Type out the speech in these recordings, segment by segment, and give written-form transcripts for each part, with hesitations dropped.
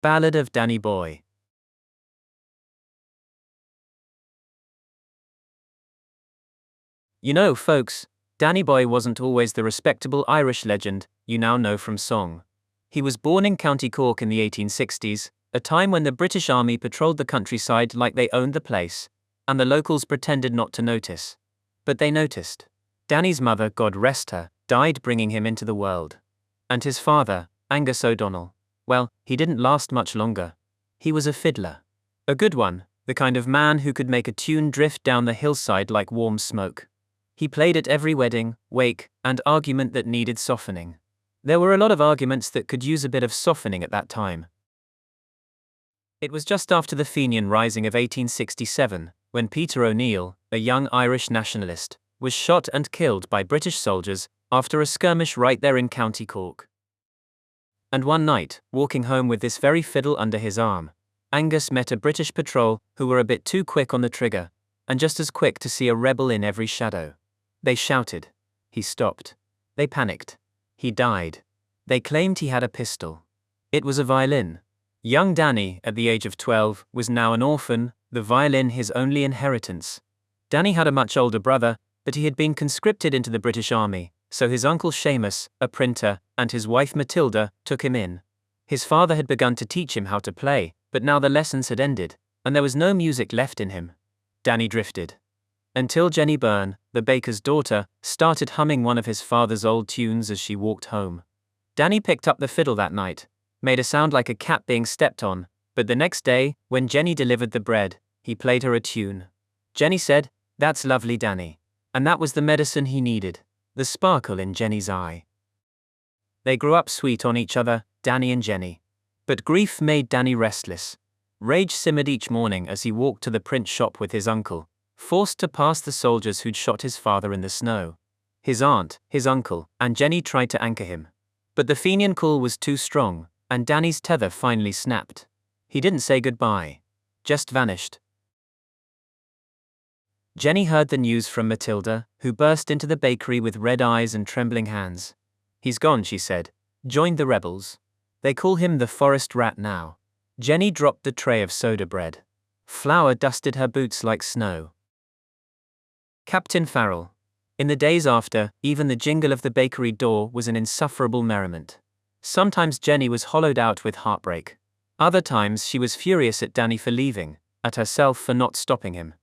Ballad of Danny Boy. You know, folks, Danny Boy wasn't always the respectable Irish legend you now know from song. He was born in County Cork in the 1860s, a time when the British Army patrolled the countryside like they owned the place, and the locals pretended not to notice. But they noticed. Danny's mother, God rest her, died bringing him into the world. And his father, Angus O'Donnell, well, he didn't last much longer. He was a fiddler. A good one, the kind of man who could make a tune drift down the hillside like warm smoke. He played at every wedding, wake, and argument that needed softening. There were a lot of arguments that could use a bit of softening at that time. It was just after the Fenian Rising of 1867, when Peter O'Neill, a young Irish nationalist, was shot and killed by British soldiers after a skirmish right there in County Cork. And one night, walking home with this very fiddle under his arm, Angus met a British patrol who were a bit too quick on the trigger, and just as quick to see a rebel in every shadow. They shouted. He stopped. They panicked. He died. They claimed he had a pistol. It was a violin. Young Danny, at the age of 12, was now an orphan, the violin his only inheritance. Danny had a much older brother, but he had been conscripted into the British Army, so his uncle Seamus, a printer, and his wife Matilda, took him in. His father had begun to teach him how to play, but now the lessons had ended, and there was no music left in him. Danny drifted. Until Jennie, the baker's daughter, started humming one of his father's old tunes as she walked home. Danny picked up the fiddle that night, made a sound like a cat being stepped on, but the next day, when Jennie delivered the bread, he played her a tune. Jennie said, "That's lovely, Danny." And that was the medicine he needed, the sparkle in Jennie's eye. They grew up sweet on each other, Danny and Jennie. But grief made Danny restless. Rage simmered each morning as he walked to the print shop with his uncle, forced to pass the soldiers who'd shot his father in the snow. His aunt, his uncle, and Jennie tried to anchor him. But the Fenian call was too strong, and Danny's tether finally snapped. He didn't say goodbye. Just vanished. Jennie heard the news from Matilda, who burst into the bakery with red eyes and trembling hands. "He's gone," she said. "Joined the rebels. They call him the forest rat now." Jennie dropped the tray of soda bread. Flour dusted her boots like snow. Captain Farrell. In the days after, even the jingle of the bakery door was an insufferable merriment. Sometimes Jennie was hollowed out with heartbreak. Other times she was furious at Danny for leaving, at herself for not stopping him.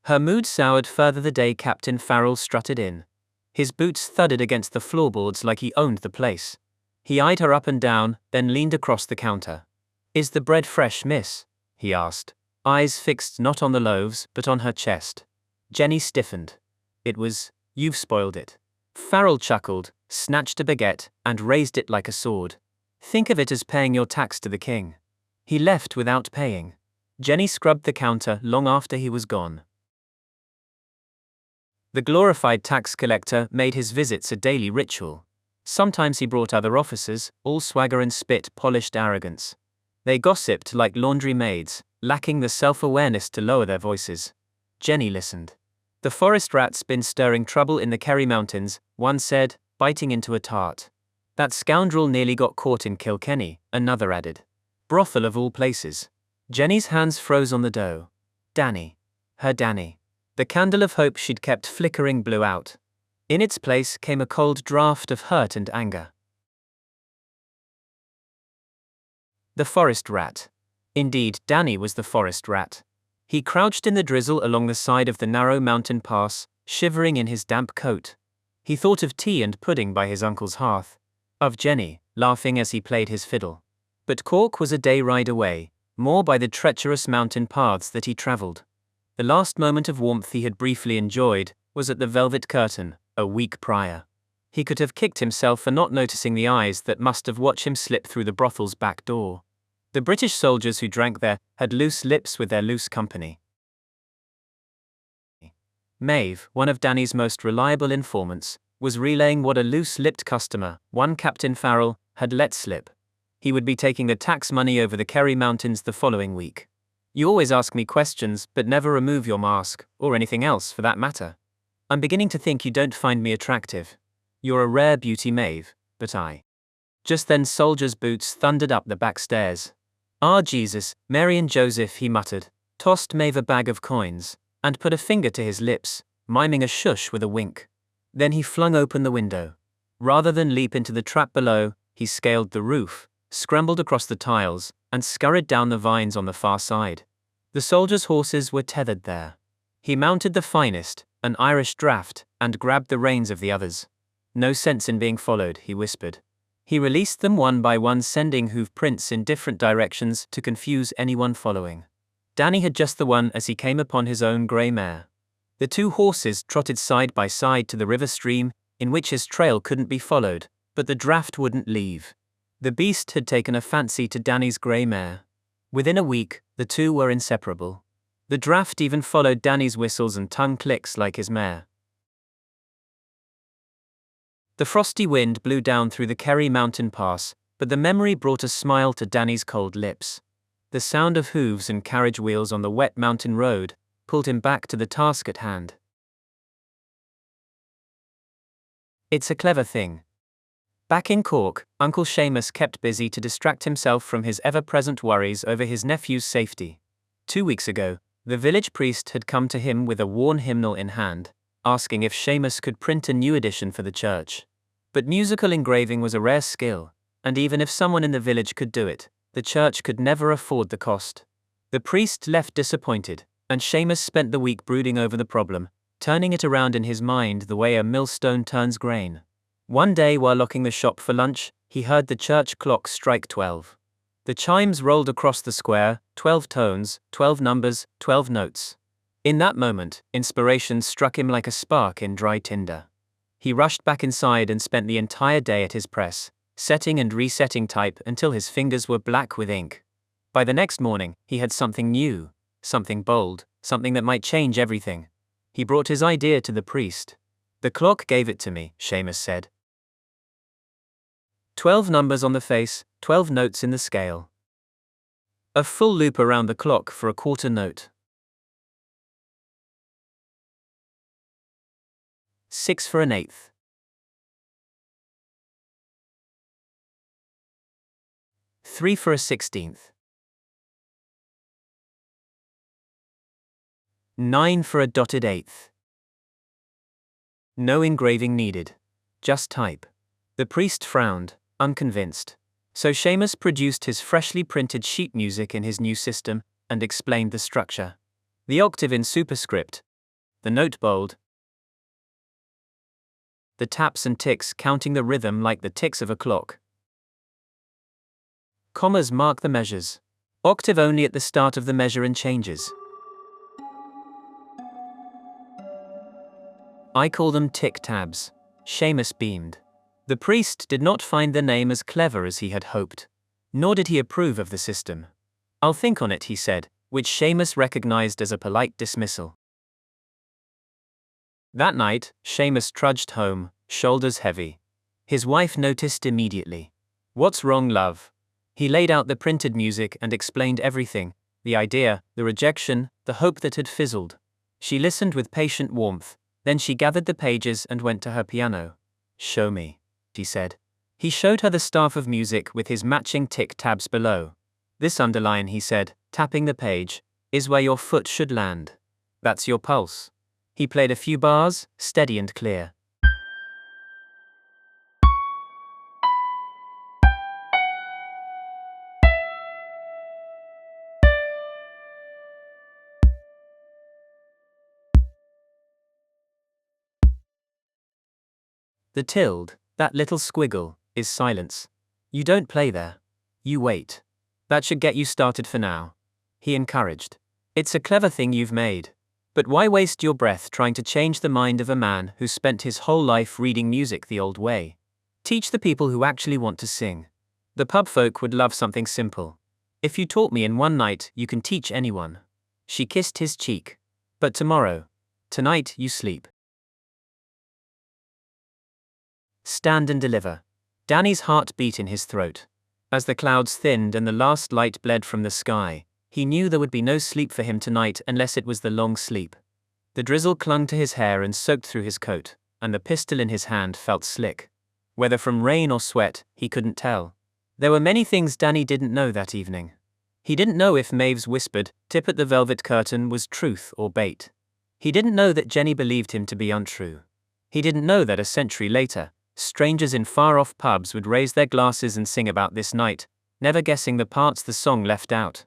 Her mood soured further the day Captain Farrell strutted in. His boots thudded against the floorboards like he owned the place. He eyed her up and down, then leaned across the counter. "Is the bread fresh, miss?" he asked, eyes fixed not on the loaves but on her chest. Jennie stiffened. It was, "You've spoiled it." Farrell chuckled, snatched a baguette, and raised it like a sword. "Think of it as paying your tax to the king." He left without paying. Jennie scrubbed the counter long after he was gone. The glorified tax collector made his visits a daily ritual. Sometimes he brought other officers, all swagger and spit-polished arrogance. They gossiped like laundry maids, lacking the self-awareness to lower their voices. Jennie listened. "The forest rat's been stirring trouble in the Kerry Mountains," one said, biting into a tart. "That scoundrel nearly got caught in Kilkenny," another added. Brothel of all places. Jennie's hands froze on the dough. Danny. Her Danny. The candle of hope she'd kept flickering blew out. In its place came a cold draught of hurt and anger. The forest rat. Indeed, Danny was the forest rat. He crouched in the drizzle along the side of the narrow mountain pass, shivering in his damp coat. He thought of tea and pudding by his uncle's hearth, of Jennie, laughing as he played his fiddle. But Cork was a day ride away, more by the treacherous mountain paths that he travelled. The last moment of warmth he had briefly enjoyed was at the Velvet Curtain, a week prior. He could have kicked himself for not noticing the eyes that must have watched him slip through the brothel's back door. The British soldiers who drank there had loose lips with their loose company. Maeve, one of Danny's most reliable informants, was relaying what a loose-lipped customer, one Captain Farrell, had let slip. He would be taking the tax money over the Kerry Mountains the following week. "You always ask me questions but never remove your mask, or anything else for that matter. I'm beginning to think you don't find me attractive. You're a rare beauty, Maeve, but I." Just then soldiers' boots thundered up the back stairs. "Ah, Jesus, Mary and Joseph," he muttered, tossed Maeve a bag of coins, and put a finger to his lips, miming a shush with a wink. Then he flung open the window. Rather than leap into the trap below, he scaled the roof, scrambled across the tiles, and scurried down the vines on the far side. The soldiers' horses were tethered there. He mounted the finest, an Irish draught, and grabbed the reins of the others. "No sense in being followed," he whispered. He released them one by one, sending hoof prints in different directions to confuse anyone following. Danny had just the one as he came upon his own grey mare. The two horses trotted side by side to the river stream, in which his trail couldn't be followed, but the draught wouldn't leave. The beast had taken a fancy to Danny's grey mare. Within a week, the two were inseparable. The draught even followed Danny's whistles and tongue clicks like his mare. The frosty wind blew down through the Kerry mountain pass, but the memory brought a smile to Danny's cold lips. The sound of hooves and carriage wheels on the wet mountain road pulled him back to the task at hand. It's a clever thing. Back in Cork, Uncle Seamus kept busy to distract himself from his ever-present worries over his nephew's safety. 2 weeks ago, the village priest had come to him with a worn hymnal in hand, asking if Seamus could print a new edition for the church. But musical engraving was a rare skill, and even if someone in the village could do it, the church could never afford the cost. The priest left disappointed, and Seamus spent the week brooding over the problem, turning it around in his mind the way a millstone turns grain. One day while locking the shop for lunch, he heard the church clock strike 12. The chimes rolled across the square, 12 tones, 12 numbers, 12 notes. In that moment, inspiration struck him like a spark in dry tinder. He rushed back inside and spent the entire day at his press, setting and resetting type until his fingers were black with ink. By the next morning, he had something new, something bold, something that might change everything. He brought his idea to the priest. "The clock gave it to me," Seamus said. 12 numbers on the face, 12 notes in the scale. A full loop around the clock for a quarter note. 6 for an eighth. 3 for a 16th. 9 for a dotted eighth. No engraving needed. Just type. The priest frowned, unconvinced. So Seamus produced his freshly printed sheet music in his new system and explained the structure. The octave in superscript. The note bold. The taps and ticks counting the rhythm like the ticks of a clock. Commas mark the measures. Octave only at the start of the measure and changes. I call them tick tabs. Seamus beamed. The priest did not find the name as clever as he had hoped. Nor did he approve of the system. "I'll think on it," he said, which Seamus recognized as a polite dismissal. That night, Seamus trudged home, shoulders heavy. His wife noticed immediately. "What's wrong, love?" He laid out the printed music and explained everything, the idea, the rejection, the hope that had fizzled. She listened with patient warmth, then she gathered the pages and went to her piano. "Show me," she said. He showed her the staff of music with his matching tick tabs below. "This underline," he said, tapping the page, "is where your foot should land. That's your pulse." He played a few bars, steady and clear. The tilde, that little squiggle, is silence. You don't play there. You wait. That should get you started for now. He encouraged. "It's a clever thing you've made. But why waste your breath trying to change the mind of a man who spent his whole life reading music the old way? Teach the people who actually want to sing. The pub folk would love something simple. If you taught me in one night, you can teach anyone." She kissed his cheek. "But tomorrow. Tonight you sleep." Stand and deliver. Danny's heart beat in his throat. As the clouds thinned and the last light bled from the sky, he knew there would be no sleep for him tonight unless it was the long sleep. The drizzle clung to his hair and soaked through his coat, and the pistol in his hand felt slick. Whether from rain or sweat, he couldn't tell. There were many things Danny didn't know that evening. He didn't know if Maeve's whispered tip at the velvet curtain was truth or bait. He didn't know that Jennie believed him to be untrue. He didn't know that a century later, strangers in far-off pubs would raise their glasses and sing about this night, never guessing the parts the song left out.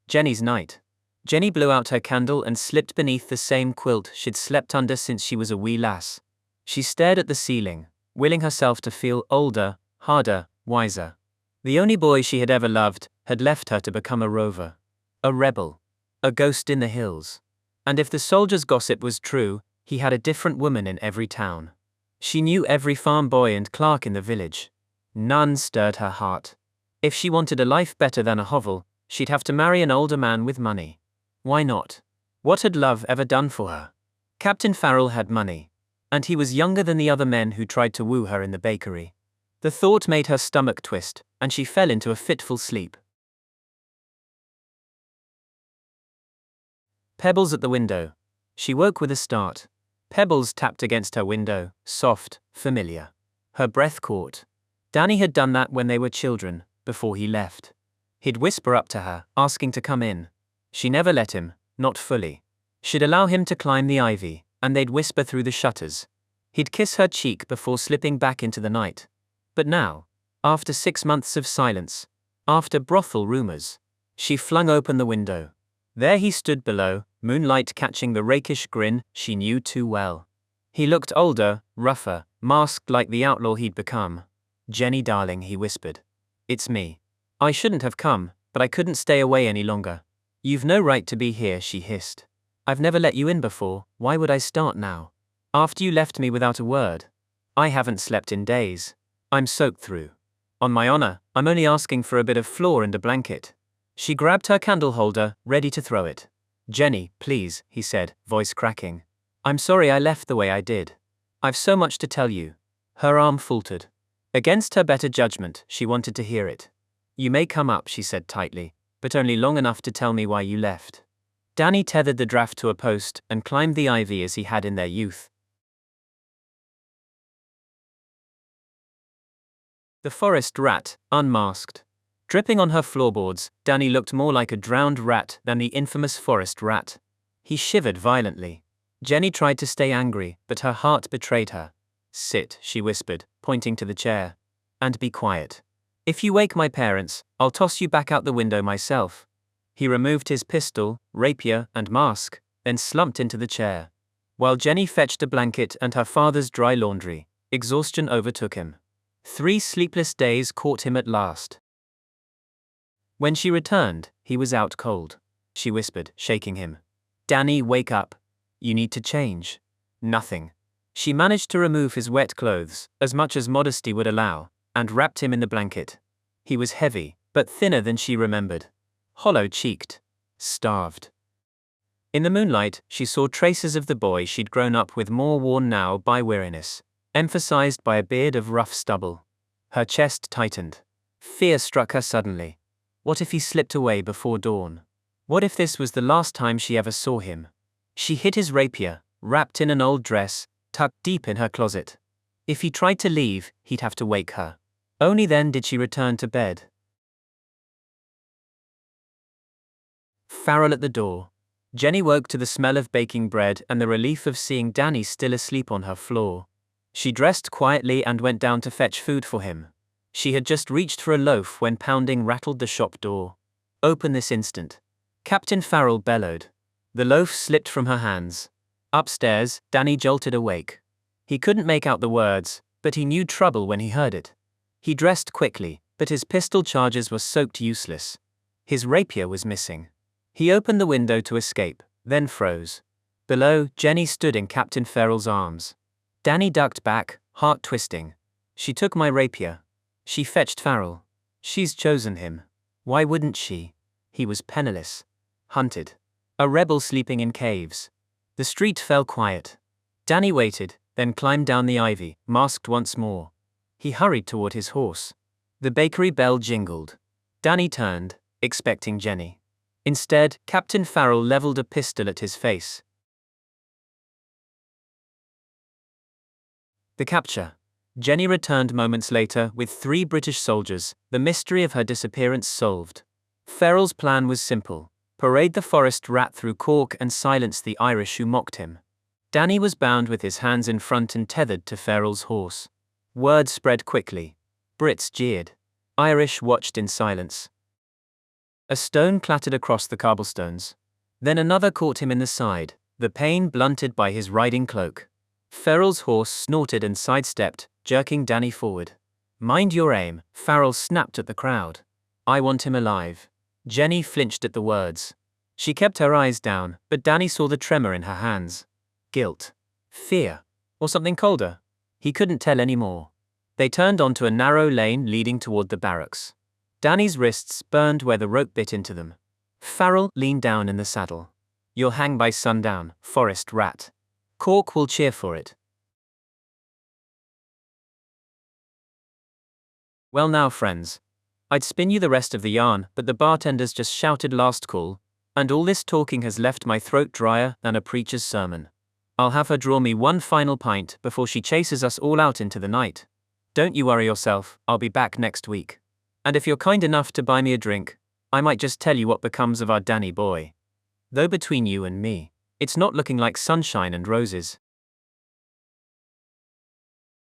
Jennie's night. Jennie blew out her candle and slipped beneath the same quilt she'd slept under since she was a wee lass. She stared at the ceiling, willing herself to feel older, harder, wiser. The only boy she had ever loved had left her to become a rover. A rebel. A ghost in the hills. And if the soldier's gossip was true, he had a different woman in every town. She knew every farm boy and clerk in the village. None stirred her heart. If she wanted a life better than a hovel, she'd have to marry an older man with money. Why not? What had love ever done for her? Captain Farrell had money. And he was younger than the other men who tried to woo her in the bakery. The thought made her stomach twist, and she fell into a fitful sleep. Pebbles at the window. She woke with a start. Pebbles tapped against her window, soft, familiar. Her breath caught. Danny had done that when they were children, before he left. He'd whisper up to her, asking to come in. She never let him, not fully. She'd allow him to climb the ivy, and they'd whisper through the shutters. He'd kiss her cheek before slipping back into the night. But now, after 6 months of silence, after brothel rumors, she flung open the window. There he stood below, moonlight catching the rakish grin she knew too well. He looked older, rougher, masked like the outlaw he'd become. "Jennie, darling," he whispered. "It's me. I shouldn't have come, but I couldn't stay away any longer." "You've no right to be here," she hissed. "I've never let you in before, why would I start now? After you left me without a word. I haven't slept in days. I'm soaked through. On my honor, I'm only asking for a bit of floor and a blanket." She grabbed her candle holder, ready to throw it. "Jennie, please," he said, voice cracking. "I'm sorry I left the way I did. I've so much to tell you." Her arm faltered. Against her better judgment, she wanted to hear it. "You may come up," she said tightly, "but only long enough to tell me why you left." Danny tethered the draft to a post and climbed the ivy as he had in their youth. The forest rat, unmasked. Dripping on her floorboards, Danny looked more like a drowned rat than the infamous forest rat. He shivered violently. Jennie tried to stay angry, but her heart betrayed her. "Sit," she whispered, pointing to the chair. "And be quiet. If you wake my parents, I'll toss you back out the window myself." He removed his pistol, rapier, and mask, then slumped into the chair. While Jennie fetched a blanket and her father's dry laundry, exhaustion overtook him. 3 sleepless days caught him at last. When she returned, he was out cold. She whispered, shaking him. "Danny, wake up. You need to change." Nothing. She managed to remove his wet clothes, as much as modesty would allow, and wrapped him in the blanket. He was heavy, but thinner than she remembered. Hollow-cheeked. Starved. In the moonlight, she saw traces of the boy she'd grown up with, more worn now by weariness, emphasized by a beard of rough stubble. Her chest tightened. Fear struck her suddenly. What if he slipped away before dawn? What if this was the last time she ever saw him? She hid his rapier, wrapped in an old dress, tucked deep in her closet. If he tried to leave, he'd have to wake her. Only then did she return to bed. Farrell at the door. Jennie woke to the smell of baking bread and the relief of seeing Danny still asleep on her floor. She dressed quietly and went down to fetch food for him. She had just reached for a loaf when pounding rattled the shop door. "Open this instant," Captain Farrell bellowed. The loaf slipped from her hands. Upstairs, Danny jolted awake. He couldn't make out the words, but he knew trouble when he heard it. He dressed quickly, but his pistol charges were soaked useless. His rapier was missing. He opened the window to escape, then froze. Below, Jennie stood in Captain Farrell's arms. Danny ducked back, heart twisting. "She took my rapier." She fetched Farrell. She's chosen him. Why wouldn't she? He was penniless. Hunted. A rebel sleeping in caves. The street fell quiet. Danny waited, then climbed down the ivy, masked once more. He hurried toward his horse. The bakery bell jingled. Danny turned, expecting Jennie. Instead, Captain Farrell leveled a pistol at his face. The capture. Jennie returned moments later with 3 British soldiers, the mystery of her disappearance solved. Farrell's plan was simple: parade the forest rat through Cork and silence the Irish who mocked him. Danny was bound with his hands in front and tethered to Farrell's horse. Word spread quickly. Brits jeered. Irish watched in silence. A stone clattered across the cobblestones. Then another caught him in the side, the pain blunted by his riding cloak. Farrell's horse snorted and sidestepped, jerking Danny forward. "Mind your aim," Farrell snapped at the crowd. "I want him alive." Jennie flinched at the words. She kept her eyes down, but Danny saw the tremor in her hands. Guilt. Fear. Or something colder. He couldn't tell any more. They turned onto a narrow lane leading toward the barracks. Danny's wrists burned where the rope bit into them. Farrell leaned down in the saddle. "You'll hang by sundown, forest rat. Cork will cheer for it." Well now, friends. I'd spin you the rest of the yarn, but the bartenders just shouted last call, and all this talking has left my throat drier than a preacher's sermon. I'll have her draw me one final pint before she chases us all out into the night. Don't you worry yourself, I'll be back next week. And if you're kind enough to buy me a drink, I might just tell you what becomes of our Danny boy. Though between you and me, it's not looking like sunshine and roses.